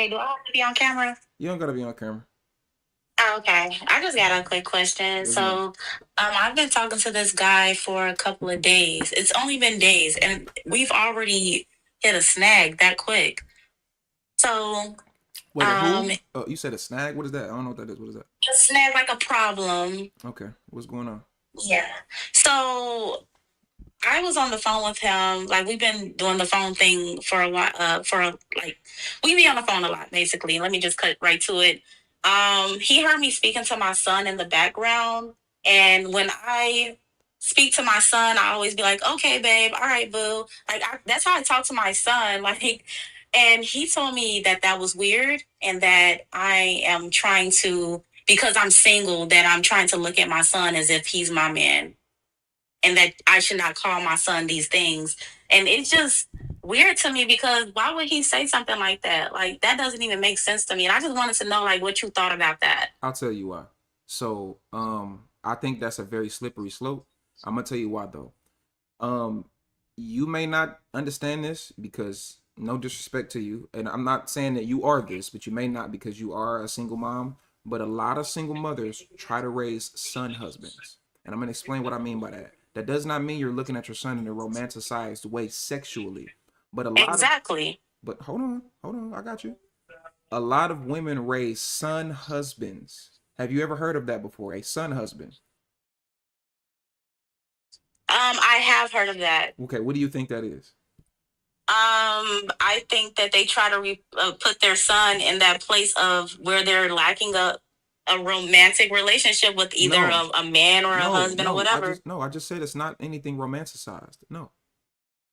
Hey, do I have to be on camera? You don't gotta be on camera. Oh, okay. I just got a quick question. Yes, ma'am. I've been talking to this guy for a couple of days. It's only been days, and we've already hit a snag that quick. So, Wait, a um, who? Oh, you said a snag? What is that? I don't know what that is. What is that? a snag like a problem. Okay, what's going on? Yeah. So I was on the phone with him. Like we've been doing the phone thing for a while. Like we be on the phone a lot, basically. Let me just cut right to it. He heard me speaking to my son in the background, and when I speak to my son, I always be like, "Okay, babe, all right, boo." That's how I talk to my son. Like, and he told me that that was weird, and that I am trying to because I'm single, that I'm trying to look at my son as if he's my man and that I should not call my son these things. And it's just weird to me because why would he say something like that? Like that doesn't even make sense to me. And I just wanted to know like what you thought about that. I'll tell you why. So, I think that's a very slippery slope. I'm gonna tell you why though. Um, you may not understand this because no disrespect to you, and I'm not saying that you are this, but you may not because you are a single mom. But a lot of single mothers try to raise son husbands, and I'm gonna explain what I mean by that. That does not mean you're looking at your son in a romanticized way sexually, but a lot of Exactly. but hold on, I got you. A lot of women raise son husbands. Have you ever heard of that before? A son husband. I have heard of that. Okay, what do you think that is? I think that they try to put their son in that place of where they're lacking a romantic relationship with either No, a man or a no, husband or no. whatever. I just said it's not anything romanticized. No,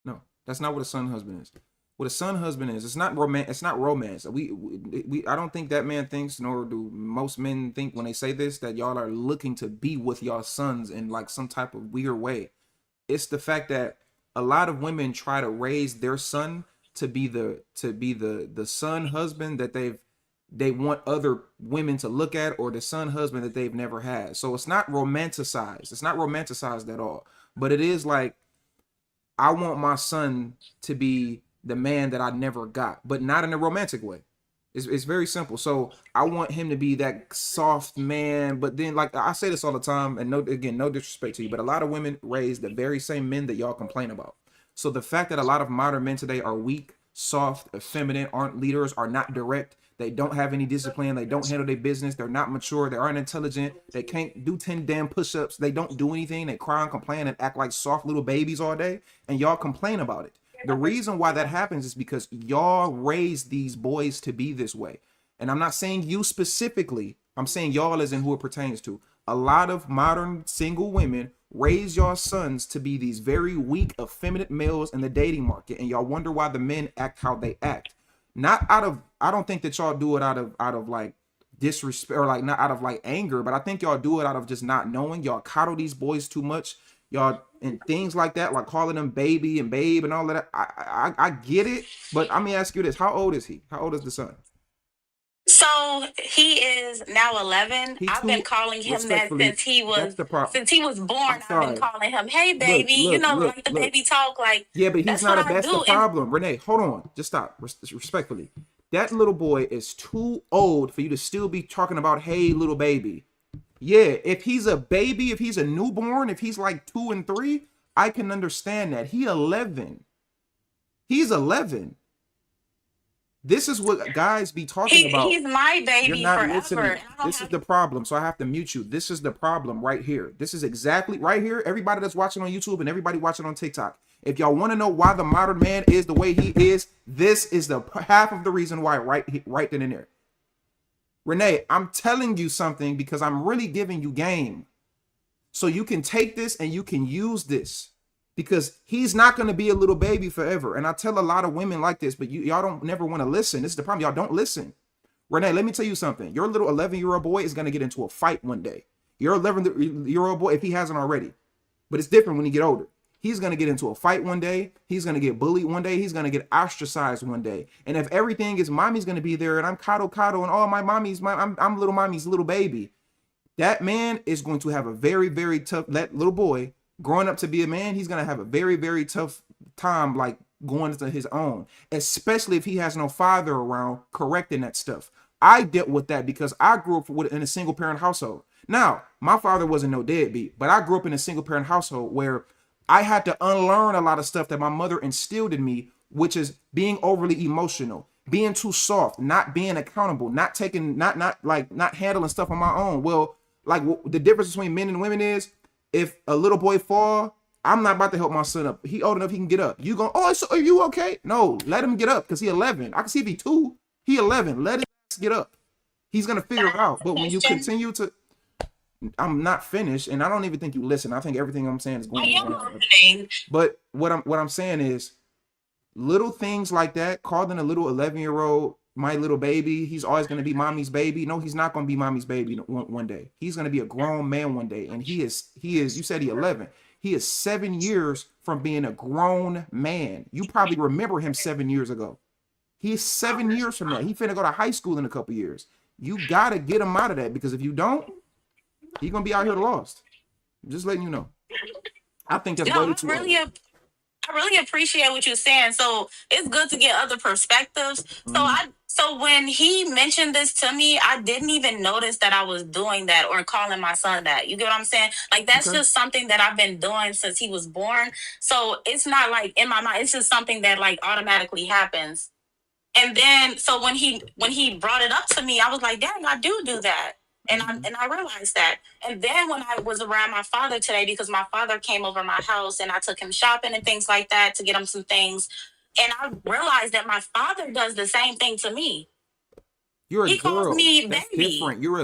no. That's not what a son husband is. What a son husband is, it's not romance. It's not romance. I don't think that man thinks, nor do most men think when they say this, that y'all are looking to be with y'all sons in like some type of weird way. It's the fact that a lot of women try to raise their son to be the son husband that they want other women to look at, or the son husband that they've never had. So it's not romanticized. It's not romanticized at all. But it is like, I want my son to be the man that I never got, but not in a romantic way. It's very simple. So I want him to be that soft man, but then like I say this all the time, and no, again, no disrespect to you, but a lot of women raise the very same men that y'all complain about. So the fact that a lot of modern men today are weak, soft, effeminate, aren't leaders, are not direct, they don't have any discipline, they don't handle their business, they're not mature, they aren't intelligent, they can't do 10 damn push-ups, they don't do anything, they cry and complain and act like soft little babies all day, and y'all complain about it. The reason why that happens is because y'all raised these boys to be this way. And I'm not saying you specifically, I'm saying y'all as in who it pertains to. A lot of modern single women raise your sons to be these very weak, effeminate males in the dating market. And y'all wonder why the men act how they act. Not out of, I don't think that y'all do it out of like disrespect, or like not out of like anger, but I think y'all do it out of just not knowing. Y'all coddle these boys too much, y'all, and things like that, like calling them baby and babe and all of that. I get it, but let me ask you this: How old is he? How old is the son? So he is now 11. He I've been too. calling him that Respectfully, that's the problem. since he was born. I'm I've been sorry. calling him, "Hey Look, baby," look, look, like the look. baby talk. Like Yeah, but he's that's not what a. I That's the do. And problem, Renee. Hold on, just stop. Respectfully, that little boy is too old for you to still be talking about, "Hey, little baby." Yeah, if he's a baby, if he's a newborn, if he's like 2 and 3, I can understand that. He 11. He's 11. This is what guys be talking about. he's my You're baby not forever. listening. And I don't This is have. the problem. So I have to mute you. This is the problem right here. This is exactly right here. Everybody that's watching on YouTube and everybody watching on TikTok. If y'all want to know why the modern man is the way he is, this is the half of the reason why, right then and there. Renee, I'm telling you something because I'm really giving you game. So you can take this and you can use this, because he's not going to be a little baby forever. And I tell a lot of women like this, but y'all don't never want to listen. This is the problem. Y'all don't listen. Renee, let me tell you something. Your little 11-year-old boy is going to get into a fight one day. Your 11-year-old boy, if he hasn't already, but it's different when you get older. He's going to get into a fight one day. He's going to get bullied one day. He's going to get ostracized one day. And if everything is mommy's going to be there and I'm coddle and all my mommy's, I'm little mommy's little baby, that man is going to have a very, very tough, that little boy growing up to be a man, he's going to have a very, very tough time, like going into his own, especially if he has no father around correcting that stuff. I dealt with that because I grew up in a single parent household. Now, my father wasn't no deadbeat, but I grew up in a single parent household where I had to unlearn a lot of stuff that my mother instilled in me, which is being overly emotional, being too soft, not being accountable, not taking, not handling stuff on my own. Well, like the difference between men and women is if a little boy fall, I'm not about to help my son up. He old enough, he can get up. You going, oh, so are you okay? No, let him get up because he 11. I can see if he 2, he 11. Let him get up. He's gonna figure it out. But when you Question. continue to, I'm not finished, and I don't even think you listen. I think everything I'm saying is I going in am one ear. listening. But what I'm saying is little things like that, calling a little 11-year-old my little baby, he's always going to be mommy's baby. No, he's not going to be mommy's baby one day. He's going to be a grown man one day. And he is, you said he 11. He is 7 years from being a grown man. You probably remember him 7 years ago. He's 7 years from that. He finna go to high school in a couple years. You got to get him out of that because if you don't, he's going to be out here lost. I'm just letting you know. I think that's No, way too early. I really appreciate what you're saying. So it's good to get other perspectives. Mm-hmm. So when he mentioned this to me, I didn't even notice that I was doing that or calling my son that. You get what I'm saying? Like that's Okay. just something that I've been doing since he was born. So it's not like in my mind, it's just something that like automatically happens. And then so when he brought it up to me, I was like, dang, I do that. Mm-hmm. And I realized that. And then when I was around my father today, because my father came over my house and I took him shopping and things like that to get him some things. And I realized that my father does the same thing to me. You're a He calls girl. me That's baby. different. You're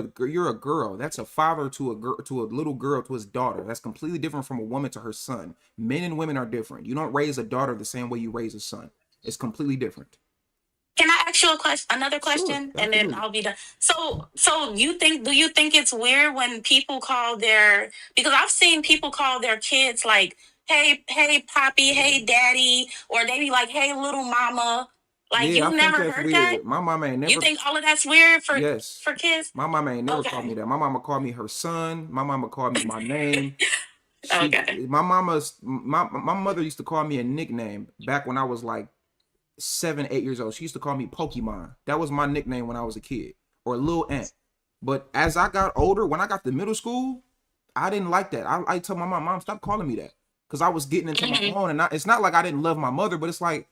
a girl. That's a father to a girl, to a little girl, to his daughter. That's completely different from a woman to her son. Men and women are different. You don't raise a daughter the same way you raise a son. It's completely different. Can I ask you a question, another Sure, question, and then absolutely. I'll be done. So do you think it's weird when people call their, because I've seen people call their kids like, hey, poppy, hey, daddy, or they be like, hey, little mama. Like Yeah, I you've think never that's heard that? weird. My mama ain't You never. think all of that's weird Yes, for kids? my mama ain't never called me Okay, that. My mama called me her son. My mama called me my name. okay. My mother used to call me a nickname back when I was like 7, 8 years old. She used to call me Pokemon. That was my nickname when I was a kid, or Lil Ant. But as I got older, when I got to middle school, I didn't like that. I told my mom, stop calling me that, because I was getting into my Hmm. own. And it's not like I didn't love my mother, but it's like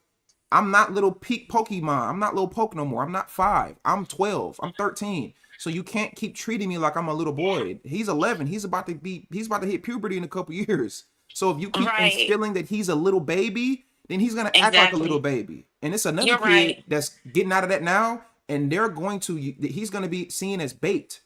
I'm not little peak Pokemon. I'm not little Poke no more. I'm not 5. I'm 12. I'm 13. So you can't keep treating me like I'm a little boy. He's 11. He's about to hit puberty in a couple years. So if you keep Right. instilling that he's a little baby, then he's gonna act like a little Exactly. baby. And it's another You're kid right. that's getting out of that now, and he's gonna be seen as bait.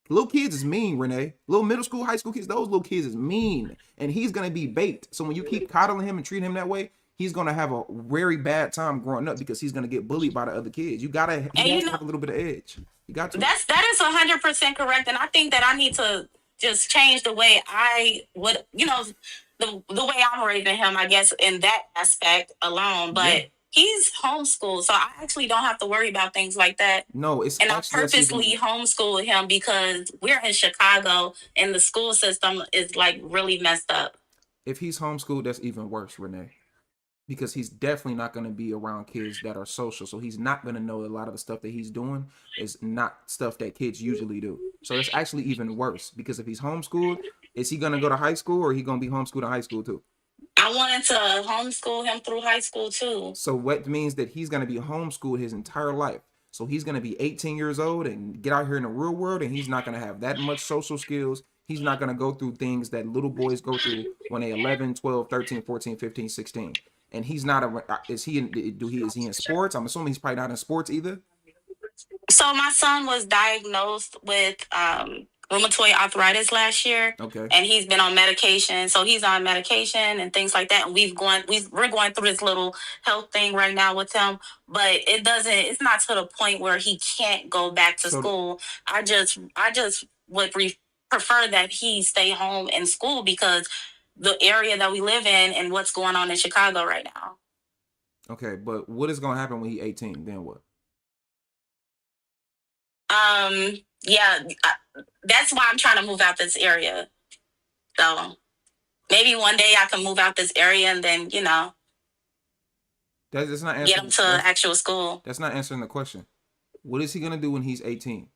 Little kids is mean, Renee. Little middle school, high school kids, those little kids is mean. And he's gonna be bait. So when you keep coddling him and treating him that way, he's gonna have a very bad time growing up because he's gonna get bullied by the other kids. He And has you to know, have a little bit of edge. You got to. that is 100% correct, and I think that I need to just change the way I would, the way I'm raising him. I guess in that aspect alone, Yeah. but he's homeschooled, so I actually don't have to worry about things like that. No, it's And I actually that's even purposely homeschool him because we're in Chicago and the school system is like really messed up. if he's homeschooled, that's even worse, Renee. Because he's definitely not going to be around kids that are social. So he's not going to know a lot of the stuff that he's doing is not stuff that kids usually do. So that's actually even worse because if he's homeschooled, is he going to go to high school or he going to be homeschooled in high school too? I wanted to homeschool him through high school too. So what means that he's going to be homeschooled his entire life. So he's going to be 18 years old and get out here in the real world, and he's not going to have that much social skills. He's not going to go through things that little boys go through when they 11, 12, 13, 14, 15, 16. And he's not a is he in sports? I'm assuming he's probably not in sports either. So my son was diagnosed with rheumatoid arthritis last year, Okay. and he's been on medication. So he's on medication and things like that. And we're going through this little health thing right now with him, but it doesn't. It's not to the point where he can't go back to So school. I just would prefer that he stay home in school because the area that we live in and what's going on in Chicago right now. okay, but what is going to happen when he's 18? Then what? Yeah, that's why I'm trying to move out this area. So maybe one day I can move out this area and then, That's not get answering. him to actual school. That's not answering the question. What is he gonna do when he's 18?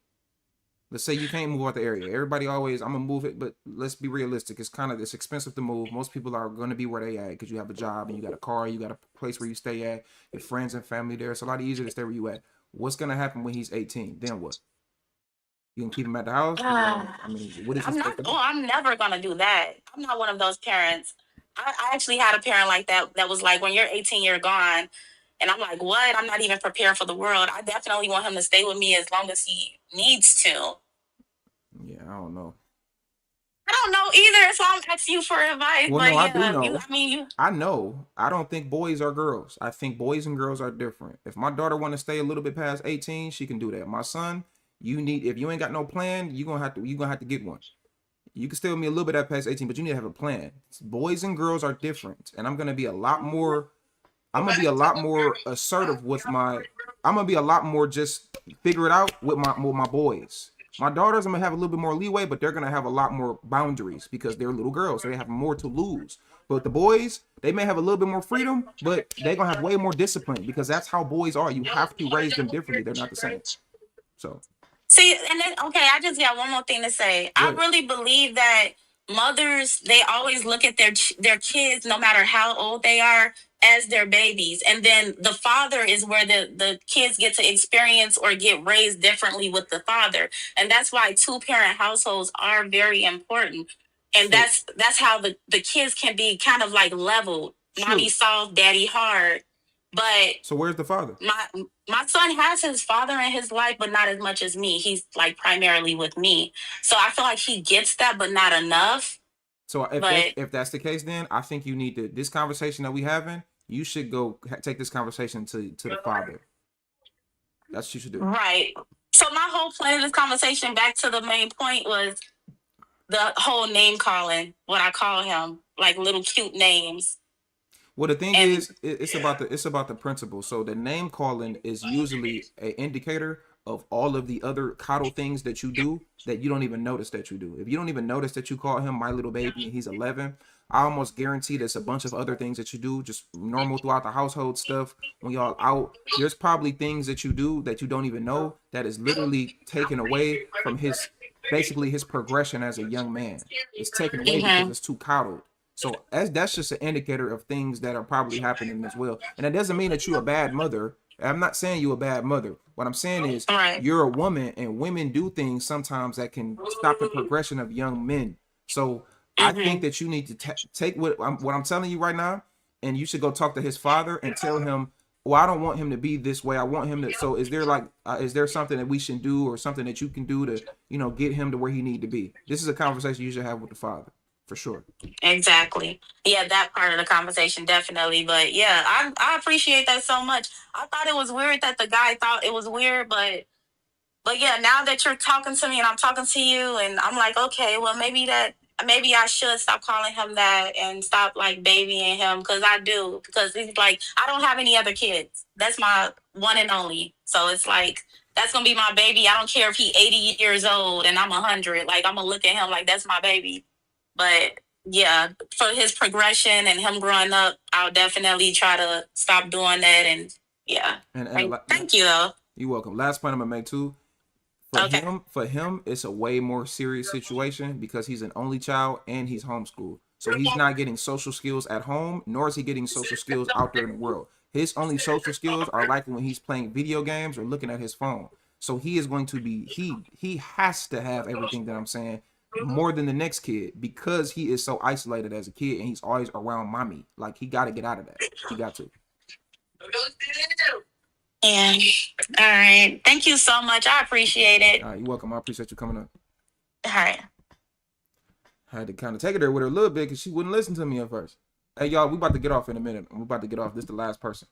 Let's say you can't move out the area. Everybody always, I'm gonna move it, but let's be realistic. It's expensive to move. Most people are gonna be where they at because you have a job and you got a car, you got a place where you stay at, your friends and family there. It's a lot easier to stay where you at. What's gonna happen when he's 18? Then what? You gonna keep him at the house? I mean, what is he I'm supposed not. to do? Oh, I'm never gonna do that. I'm not one of those parents. I actually had a parent like that. That was like, when you're 18, you're gone. And I'm like, what? I'm not even prepared for the world. I definitely want him to stay with me as long as he needs to. Yeah, I don't know. I don't know either, so I'm asking you for advice. Well, no, But I do yeah, you. know. I mean, you. I know. I don't think boys are girls. I think boys and girls are different. If my daughter want to stay a little bit past 18, she can do that. My son, you need if you ain't got no plan, you gonna have to get one. You can stay with me a little bit at past 18, but you need to have a plan. Boys and girls are different, and I'm gonna be a lot more assertive with my I'm gonna be a lot more just figure it out with my boys. My daughters, I'm gonna have a little bit more leeway, but they're gonna have a lot more boundaries because they're little girls, so they have more to lose. But the boys, they may have a little bit more freedom, but they're gonna have way more discipline because that's how boys are. You have to raise them differently. They're not the same. So See, and then okay, I just got one more thing to say. go I ahead. really believe that mothers, they always look at their kids, no matter how old they are, as their babies, and then the father is where the kids get to experience or get raised differently with the father, and that's why two-parent households are very important, and So that's how the kids can be kind of like leveled. Mommy true. soft, daddy hard, but So where's the father? my my son has his father in his life, but not as much as me. He's like primarily with me, so I feel like he gets that, but not enough. So if that's But if that's the case, then I think you need to this conversation that we having. You should go take this conversation to the father. That's what you should do. right. So my whole point of this conversation, back to the main point, was the whole name calling. What I call him, like little cute names, Well, the thing and is, it's about the principle. So the name calling is usually an indicator of all of the other coddle things that you do that you don't even notice that you do. If you don't even notice that you call him my little baby and he's 11, I almost guarantee there's a bunch of other things that you do, just normal throughout the household stuff. When y'all out, there's probably things that you do that you don't even know that is literally taken away from his basically his progression as a young man. It's taken away because mhm, it's too coddled. So as that's just an indicator of things that are probably happening as well. And that doesn't mean that you're a bad mother. I'm not saying you're a bad mother. What I'm saying is right, you're a woman and women do things sometimes that can stop the progression of young men. So I think mhm. that you need to take what I'm telling you right now, and you should go talk to his father and tell him, well, I don't want him to be this way. I want him to. So is there something that we should do or something that you can do to, get him to where he need to be? This is a conversation you should have with the father for sure. Exactly. Yeah, that part of the conversation definitely. But yeah, I appreciate that so much. I thought it was weird that the guy thought it was weird, but yeah, now that you're talking to me and I'm talking to you, and I'm like, okay, well, maybe I should stop calling him that and stop like babying him, because I do, because he's like, I don't have any other kids. That's my one and only. So it's like, that's gonna be my baby. I don't care if he 80 years old and I'm 100. Like, I'm gonna look at him like that's my baby. But yeah, for his progression and him growing up, I'll definitely try to stop doing that. And yeah, And thank you though. you're welcome. Last point I'm gonna make too. For Okay. him, for him, it's a way more serious situation because he's an only child and he's homeschooled. So he's not getting social skills at home, nor is he getting social skills out there in the world. His only social skills are likely when he's playing video games or looking at his phone. So he is going to be he has to have everything that I'm saying more than the next kid because he is so isolated as a kid and he's always around mommy. Like he got to get out of that. He got to. Yeah. All right. Thank you so much. I appreciate it. You're welcome. I appreciate you coming up. All right. I had to kind of take it there with her a little bit because she wouldn't listen to me at first. Hey, y'all, we about to get off in a minute. We're about to get off. This is the last person.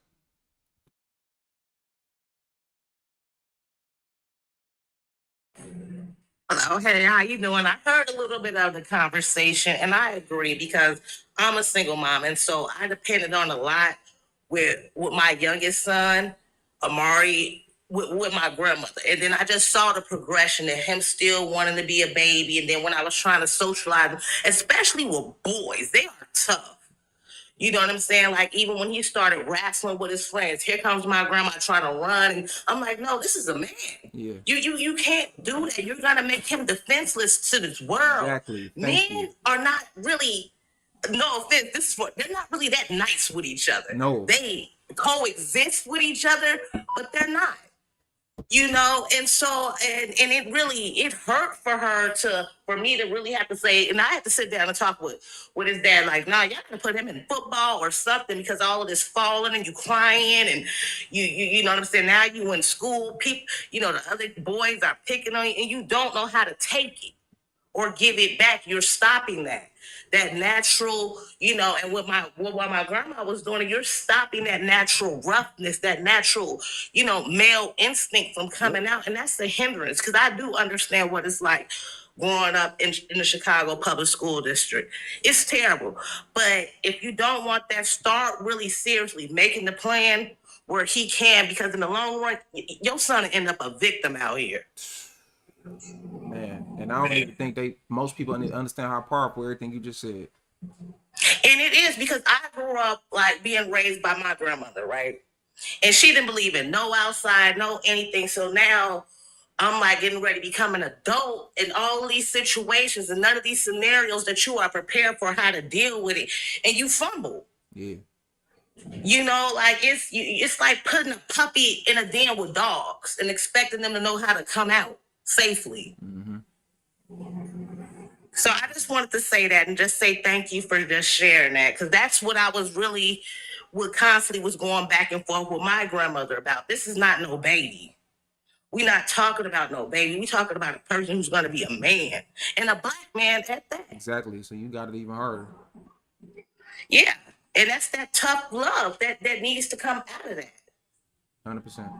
Hello, hey, how you doing? I heard a little bit of the conversation, and I agree because I'm a single mom, and so I depended on a lot with my youngest son, Amari, with my grandmother, and then I just saw the progression of him still wanting to be a baby, and then when I was trying to socialize, especially with boys, they are tough. You know what I'm saying? Like, even when he started wrestling with his friends, here comes my grandma trying to run. And I'm like, no, this is a man. Yeah. You can't do that. You're gonna make him defenseless to this world. Exactly. Thank Men you. are not really, no offense, this is what they're not really that nice with each other. No. They coexist with each other, but they're not. You know, and so and it hurt for me to really have to say, and I had to sit down and talk with his dad, like, nah, y'all gotta put him in football or something, because all of this falling and you crying and you know what I'm saying. Now you in school, people, you know, the other boys are picking on you, and you don't know how to take it or give it back. You're stopping that natural, you know, and what my grandma was doing, you're stopping that natural roughness, that natural, you know, male instinct from coming out. And that's the hindrance, because I do understand what it's like growing up in the Chicago public school district. It's terrible. But if you don't want that, start really seriously making the plan where he can, because in the long run, your son will end up a victim out here. Man, and I don't even think most people understand how powerful everything you just said. And it is, because I grew up like being raised by my grandmother, right? And she didn't believe in no outside, no anything. So now I'm like getting ready to become an adult in all these situations and none of these scenarios that you are prepared for how to deal with it. And you fumble. Yeah. You know, like it's like putting a puppy in a den with dogs and expecting them to know how to come out safely. Mm-hmm. So I just wanted to say that and just say thank you for just sharing that, because that's what I was really, what constantly was going back and forth with my grandmother about. This is not no baby. We're not talking about no baby. We're talking about a person who's going to be a man, and a black man at that. Exactly. So you got it even harder. Yeah. And that's that tough love that needs to come out of that. 100%.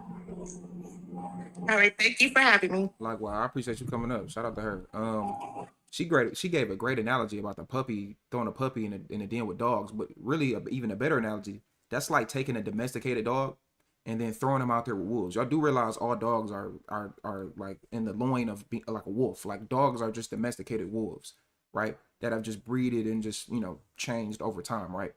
All right. Thank you for having me. Likewise, I appreciate you coming up. Shout out to her. She gave a great analogy about the puppy, throwing a puppy in a den with dogs. But really, even a better analogy, that's like taking a domesticated dog and then throwing him out there with wolves. Y'all do realize all dogs are like in the loin of being like a wolf. Like, dogs are just domesticated wolves, right? That have just breeded and just, you know, changed over time, right?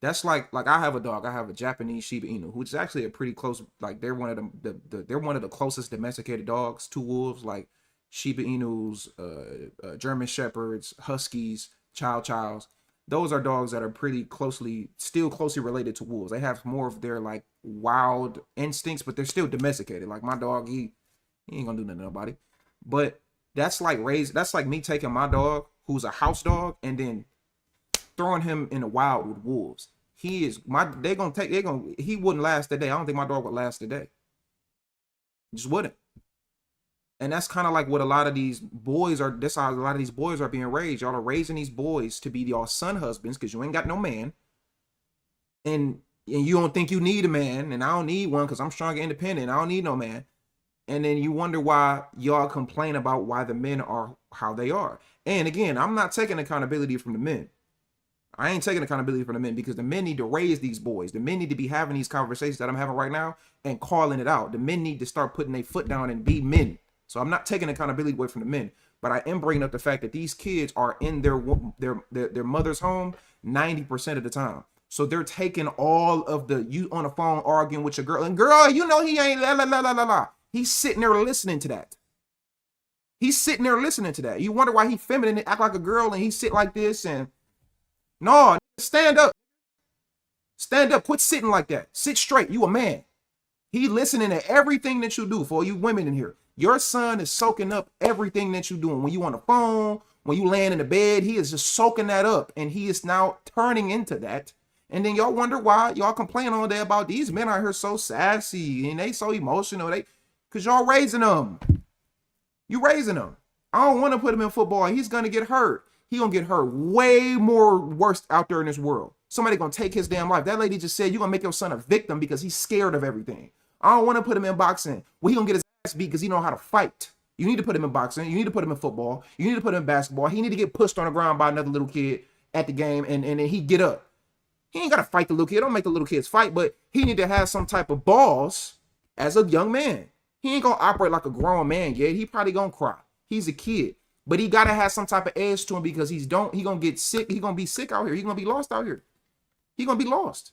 That's like I have a dog. I have a Japanese Shiba Inu, which is actually a pretty close, like, they're one of they're one of the closest domesticated dogs to wolves. Like Shiba Inus, German Shepherds, Huskies, Chows. Those are dogs that are still closely related to wolves. They have more of their like wild instincts, but they're still domesticated. Like my dog, he ain't gonna do nothing to nobody. But that's like me taking my dog, who's a house dog, and then throwing him in the wild with wolves. He wouldn't last a day. I don't think my dog would last a day. Just wouldn't. And that's kind of like what a lot of these boys are. That's how a lot of these boys are being raised. Y'all are raising these boys to be y'all son husbands because you ain't got no man. And you don't think you need a man. And I don't need one because I'm strong and independent. I don't need no man. And then you wonder why y'all complain about why the men are how they are. And again, I'm not taking accountability from the men. I ain't taking accountability from the men, because the men need to raise these boys. The men need to be having these conversations that I'm having right now and calling it out. The men need to start putting their foot down and be men. So I'm not taking accountability away from the men, but I am bringing up the fact that these kids are in their mother's home 90% of the time. So they're taking all of you on the phone arguing with your girl, and girl, you know he ain't la la la la la la. He's sitting there listening to that. You wonder why he feminine and act like a girl and he sit like this and no, stand up. Stand up. Quit sitting like that. Sit straight. You a man. He listening to everything that you do. For you women in here, your son is soaking up everything that you doing. When you on the phone, when you laying in the bed, he is just soaking that up, and he is now turning into that. And then y'all wonder why y'all complain all day about these men out here so sassy and they so emotional. Because y'all raising them. You raising them. I don't want to put him in football. He's gonna get hurt. He gonna get hurt way more worse out there in this world. Somebody gonna take his damn life. That lady just said you're gonna make your son a victim because he's scared of everything. I don't want to put him in boxing. Well, he gonna get his ass beat because he know how to fight. You need to put him in boxing. You need to put him in football. You need to put him in basketball. He need to get pushed on the ground by another little kid at the game, and then he get up. He ain't gotta fight the little kid. Don't make the little kids fight, but he need to have some type of balls as a young man. He ain't gonna operate like a grown man yet. He probably gonna cry. He's a kid. But he gotta have some type of edge to him, because he gonna get sick. He gonna be sick out here. He gonna be lost out here. He gonna be lost.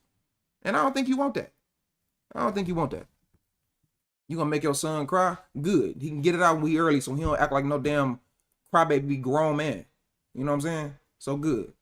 And I don't think you want that. I don't think you want that. You gonna make your son cry? Good. He can get it out when he early so he don't act like no damn crybaby grown man. You know what I'm saying? So good.